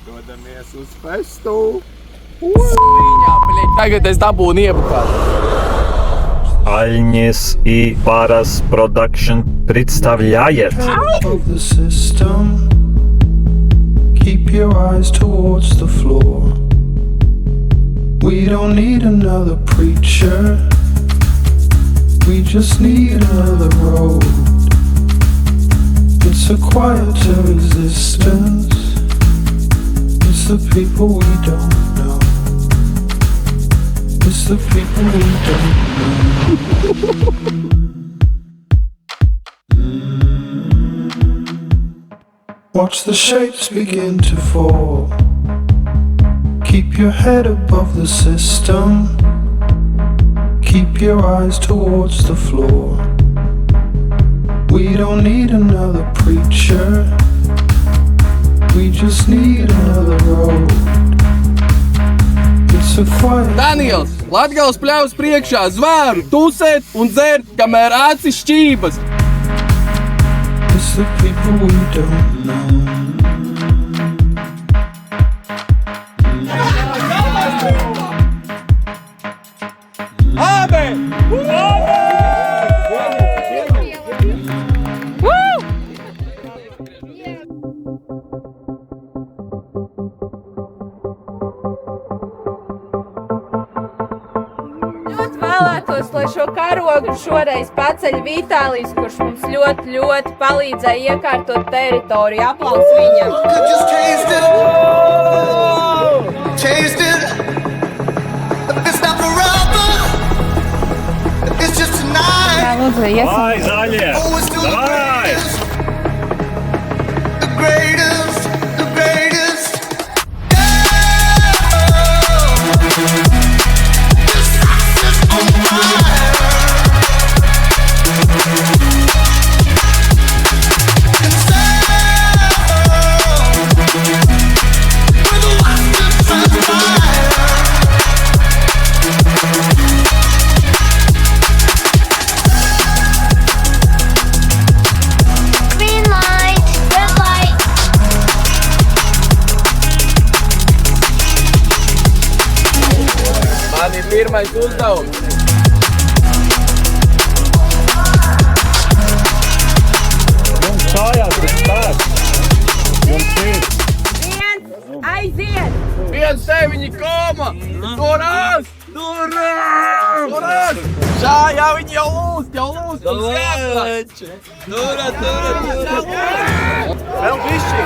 Dodamies uz festu. Tagad es dabūnu iebukāt. Альнис и Парас Продакшн представляет. Keep your eyes towards the floor. We don't need another preacher. We just need another road. It's a quieter existence. It's the people we don't know. It's the people we don't know. Watch the shapes begin to fall. Keep your head above the system. Keep your eyes towards the floor. We don't need another preacher. We just need another road. It's a quiet. Daniels, Latgales pļavas priekšā zvēru, tusēt un dzert, kamēr acis šķības. It's the people we don't know. Vēlētos, lai šo karogu šoreiz paceļ Vitālijs, kurš mums ļoti palīdzēja iekārtot teritoriju. Aplausi viņam! Taste it, but it's not forever. It's just tonight. Jā, lūdzu, iesim. Vai, zaļie! Oh, it's still Vai! the greatest, the greatest. This house is on fire. And we're the ones that transpire. Green light, red light. Man ir pirmais uzdevums. Mums kājās ir spēks. Mums ir. Viens, aiziet! Viens teviņi koma! Turās! Turās! Šā jau viņi jau lūst! Turā! Vēl bišķi!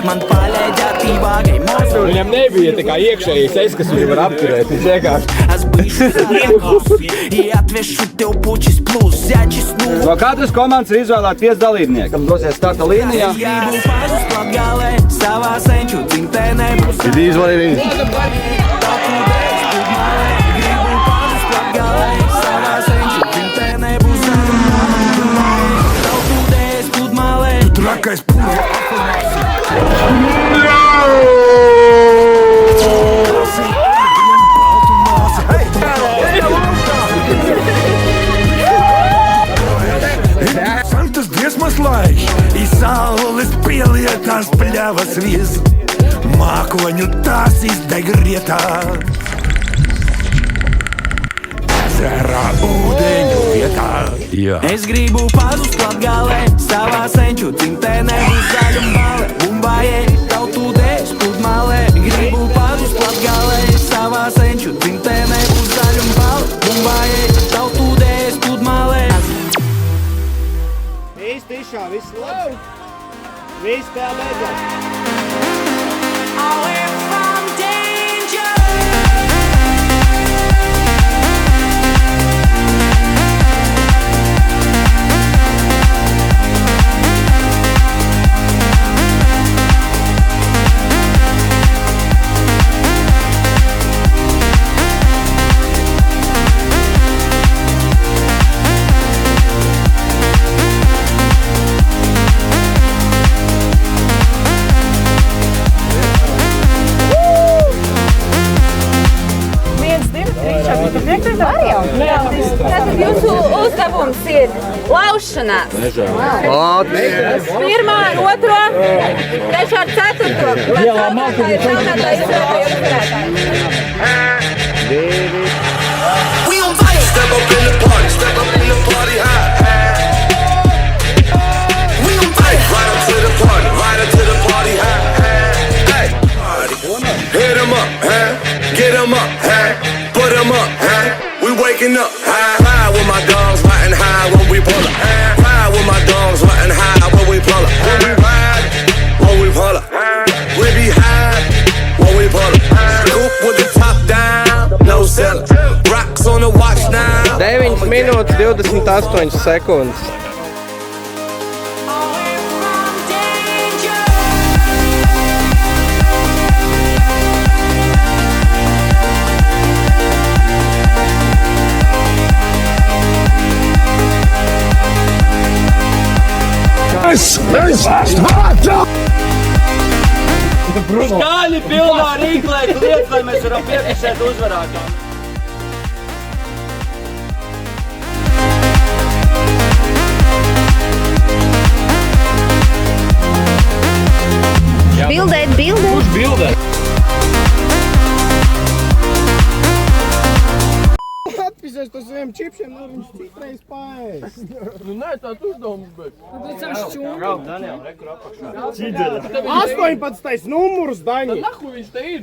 Man paļēģētībā gai mūsu. Viņam nebija tā kā iekšējais es, kas viņu var apturēt. Viņš vienkārši. No katras komandas ir izvēlēti 5 dalībnieki, kas dosies starta līnijā. Ir izvēlēti. Trakais pūļi. Santas dziesmas laiks, i saules pielietās pļavas vies, mākoņu tās izdeg rietā. Ezerā ūdeņu vietā. Es gribu pazust Latgalē, savā senču cimtenē būs zaļumbale, bumbājē, tautūdēs pludmalē. Gribu pazust Latgalē, savā senču cimtenē būs zaļumbale, bumbājē, tautūdēs pludmalē. Viss tišā, viss labi. Viss pēl beidzās. Tātad jūsu uzdevums ir laušanās. Pirmā, otro, trešā, ceturto. We on fire. Step up in the party, step up in the party, We on fire. Right up to the party, right up to the party, Hey. Hit 'em up, Get 'em up, Put 'em up, We waking up, Ride with my dogs, riding high when we pull up. Ride with my dogs, riding high when we pull up. When we ride, when we pull up. We be high when we pull up. Scoop with the top down, no cellar. Rocks on the watch now. 9 minūtes 28 sekundes. Skaļi pilnā rīklēta lieta, lai mēs varam piefiksēt uzvarētāju. Bildēt, bildēt. Kurš bildē? Atpisies to saviem čipšiem, lai viņš citreiz paēst. Nu, nē, tāds uzdevums, bet... 18. numurs, Daņi. Nahu viņš te ir?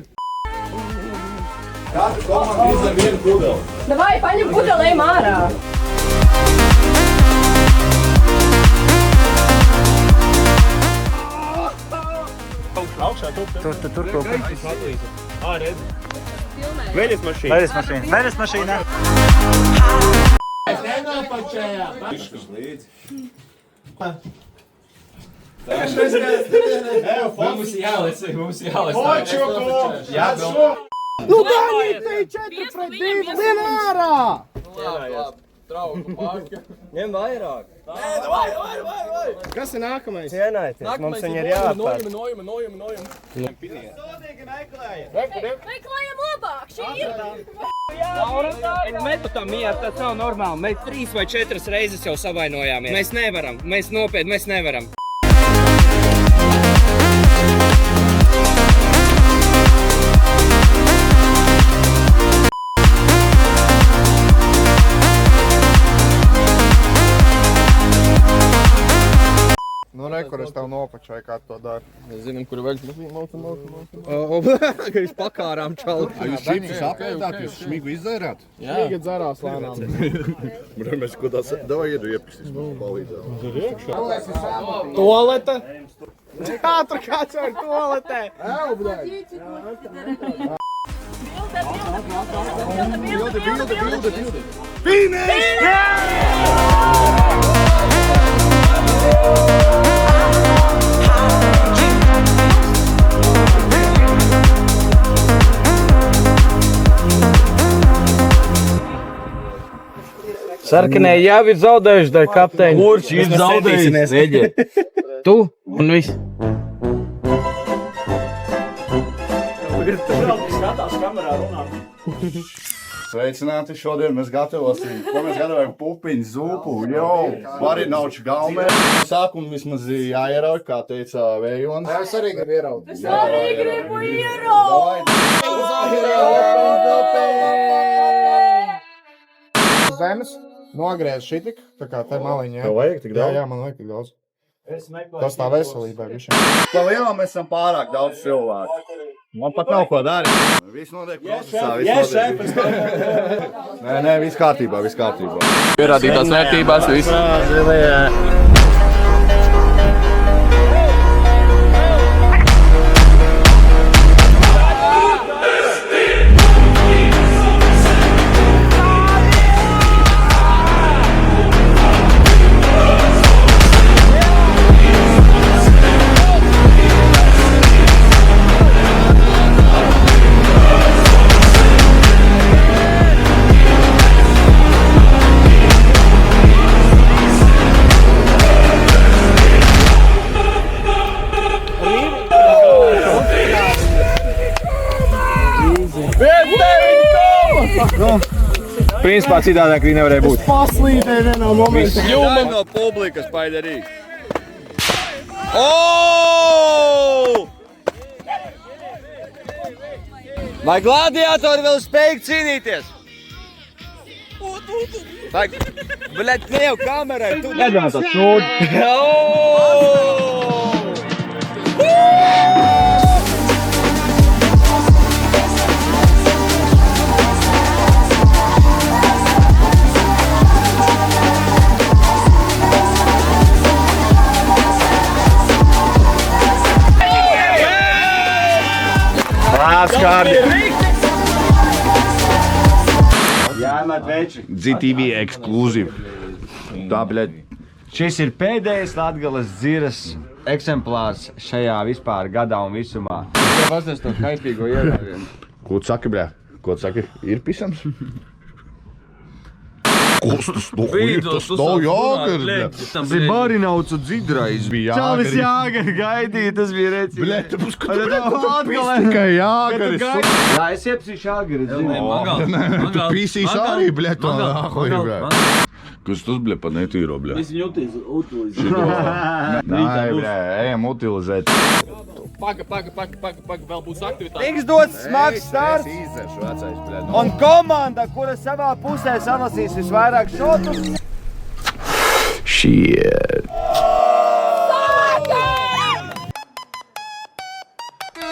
Katra komanda izdara vienu pudeli. Davai, paņem pudelēm ārā. Augšā, tur kaut kas. Redzi. Veļas mašīna. Mums jālēs. Nu, Daņi, te 4-2, vien ārā! Labi, trauku pārka. Ņem vairāk. Kas ir nākamais? Cienājieties, mums viņi ir jāatpēc. Nojuma. Meklējam labāk, šī ir. Mēs tam mieru, tas nav normāli. Mēs 3 vai 4 reizes jau savainojāmies. Mēs nevaram, mēs nevaram. Nu, kur es tev nopačoju, kā to dara. Mēs zinām, kur ir veļas mašīna. Ka viņš pakārām čalu. Jūs čipsus apēdāt, jūs šmigu izdzērāt? Šmiga dzerās lēnām. Mēs ko tās, davai iedu iepakstīs, mums palīdzēt. Toalete? Tur kāds var toaletē. Sarkanē jau ir zaudējuši, dēļ kapteiņi. Kurš ir zaudējis? Tu un viss. Skatās kamerā runā. Sveicināti, šodien mēs gatavosim, ko mēs gatavojam pupiņu, zupu, marināuču gaumē. Sākumu vismaz jāierauj, kā teica Vējons. Es arī gribu ieraut. Es arī gribu ieraut. Zemes, nogriez šitik, tā kā te maliņā. Tev vajag tik daudz? Jā, man vajag tik daudz. Tas tā veselībai višķi. Pa lielam mēs esam pārāk daudz cilvēku. Man pat nav ko darīt. Viss notiek procesā, viss notiek. Nē, viss kārtībā. Pierādītās vērtībās, viss. Principā citādāk arī nevarēja būt. Paslīdēju vienā momentā. Jūma no publikas, Paiderī. Oh! Vai gladiatori vēl spēj cīnīties? Vai, bļet, ne jau kamerai, tu... Nedēļ tāds šūdi. Skārdi. Jāmet veči. GTV ekskluzīvi. Tā, bļet. Šis ir pēdējais Latgales dziras eksemplārs šajā vispār gadā un visumā. Tev pastāst to haipīgo ievērienu. Ko tu saki, bļet? Ko tu saki? Ir pisams? Kas tas ir? Tas nav jāgars, bļet. Tas ir Barinaucu dzidrais. Čalis jāgar gaidīja, tas bija reci. Bļet, tu būs, ka tu tikai jāgaris. Jā, es iepsīšu jāgar, es zinu. Tu pīsīs arī, bļet, to nāhoju, bļet. Kas tas, bļet, pa netīro, bļet? Mēs viņu utilizējam. Nē, bļet, ejam utilizēt. Paga, vēl būs aktivitāte. Tiks dots smags starts. Izdzeršu vecais, bļet. Un komanda, kura savā pusē salasīs visvairāk šotus. Shit.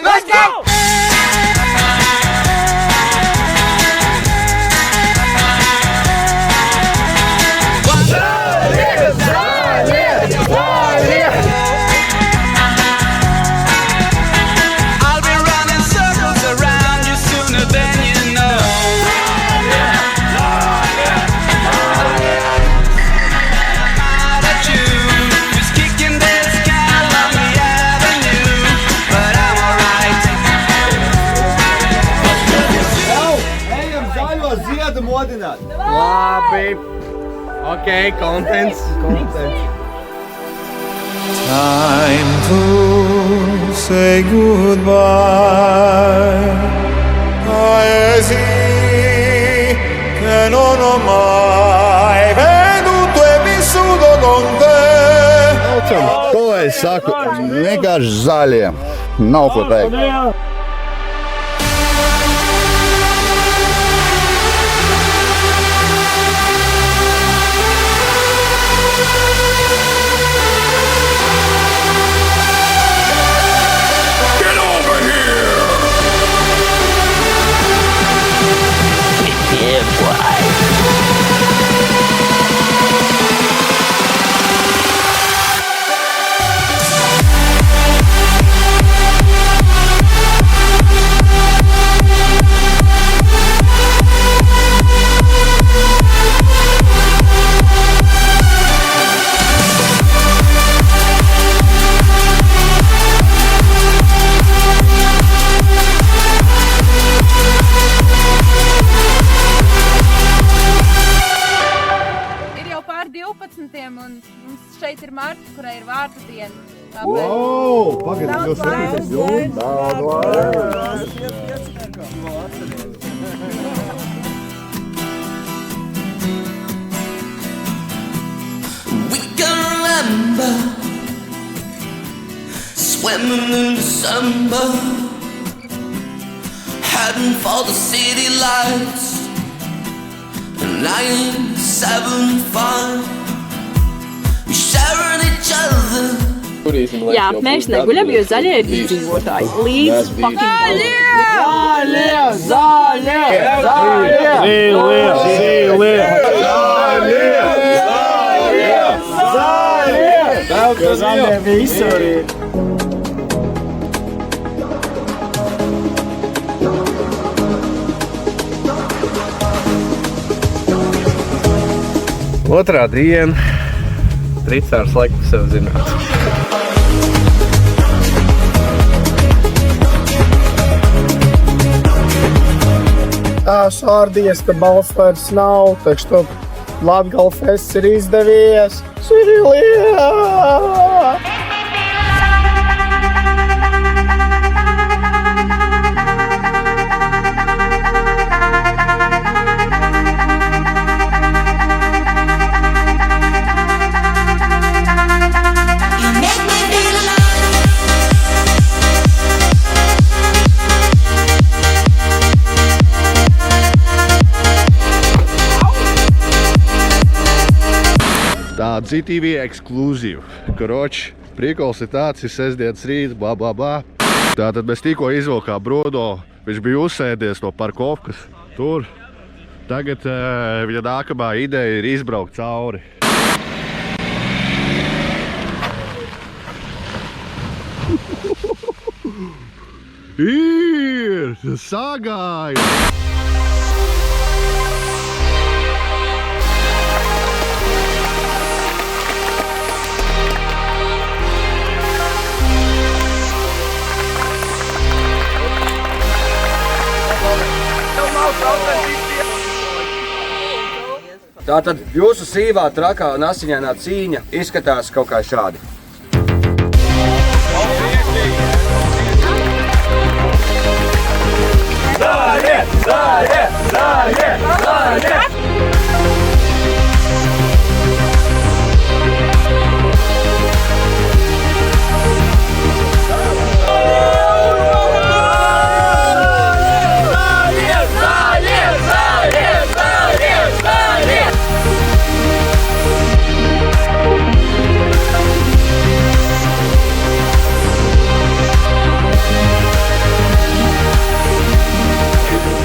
Let's go! I'll be running circles around you sooner than you know. Mad at you, just kicking this can along the avenue, but I'm alright. Ejam zaļo ziedu modināt. Labi. Ok, kontents. Time to say goodbye. Paesi che non ho mai veduto e vissuto con te. Ko es saku? Vienkārši zaļie. Nav ko teikt. Get over here! Ir jau pār 12 un mums šeit ir Marta, kurai ir vārdu diena. Tāpēc O, pagad, jūs Daudz We can remember swimming in December, heading for the city lights. 975, we sharing each other. Jā, mēs neguļam, jo zaļie ir izdzīvotāji. Līdz fucking Otrā diena. Tricārs laikam sev zināt. Sārdies, ka balss vairs nav, taču to Latgales fests ir izdevies. Sirilija! Ladzī TV ekskluzīvu. Karoči, prikols ir tāds, ir sestdienas rīts, bla, bla, bla. Tātad mēs tikko izvilkām Brodo, viņš bija uzsēdies no parkovkas tur. Tagad viņa nākamā ideja ir izbraukt cauri. Ir! Sagāja! Tātad jūsu sīvā, trakā un asiņainā cīņa izskatās kaut kā šādi.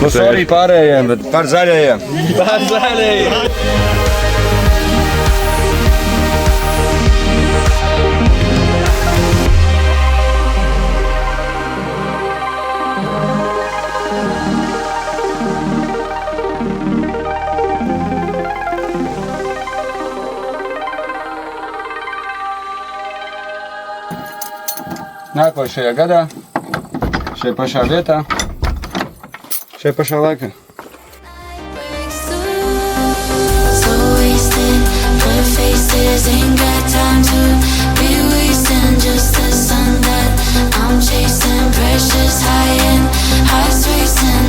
Nu, sorry pārējiem, bet par zaļajiem. Par zaļajiem! Nākošajā gadā, šajā pašā vietā, šajā pašā laikā. Ain't got time to be wasting just the sun that I'm chasing, precious high-end hearts racing.